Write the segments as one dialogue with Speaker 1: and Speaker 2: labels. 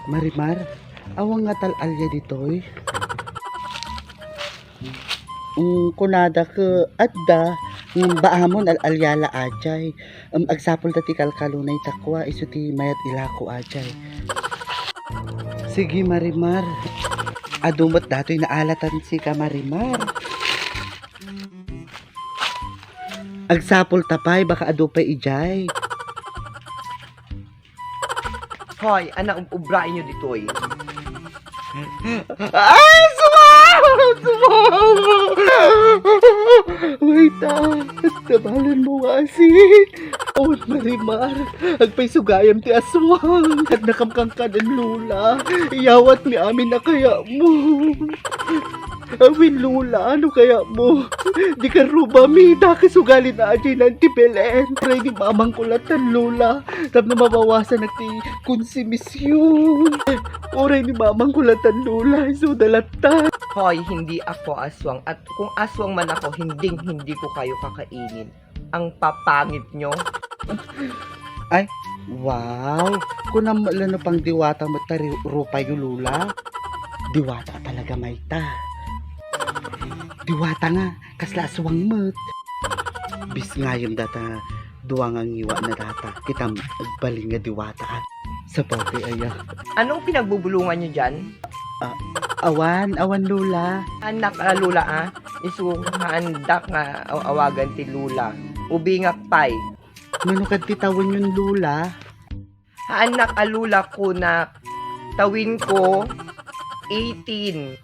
Speaker 1: Marimar, awang nga tal-alya ditoy. Kunada ke adda ng baamon al-alyala ajay. Agsapol dati kalkalunay takwa iso ti mayat ilako ajay. Sige Marimar. Adumot datoy na alatan si ka Marimar. Agsapol tapay baka adupay ijay.
Speaker 2: Hoy, ana ubrain nyo ditoy.
Speaker 1: Ay! Sumaw! Wait tabalan mo nga asin. Awat Marimar, agpay sugayam ti aswang. At nakamkangkan ang lula. Iyawat mi amin na kaya mo. Awin lula, ano kaya mo? Di ka ruba mi, nakasugali na aji ng tipelen. Try di mamang kulatan lula. Tap na mabawasan na ti konsumisyon. Oray ni mamang kulatan lula, iso dalatan.
Speaker 2: Hoy, hindi ako aswang. At kung aswang man ako, hindi ko kayo kakainin. Ang papangit nyo.
Speaker 1: Ay, wow! Kung naman pang diwata mo tari rupa yung lula, diwata talaga may ta. Diwata nga, kasla aswang mat. Bis nga yung data, duwang ang iwa na data. Kita agbaling nga diwata at sa pati aya.
Speaker 2: Anong pinagbubulungan nyo dyan?
Speaker 1: Awan lula.
Speaker 2: Anak lula isu handak nga awagan ti lula. Ubi nga pay.
Speaker 1: Manukad titawan yung lula.
Speaker 2: Anak alula ko na tawin ko 18.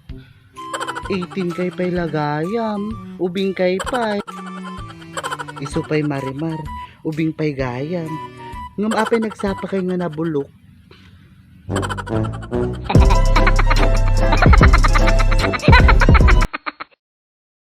Speaker 1: 18 kay pay lagayam, ubing kay pay. Iso pay Marimar, ubing pay gayam. Ngam apay nagsapa kay nga nabulok.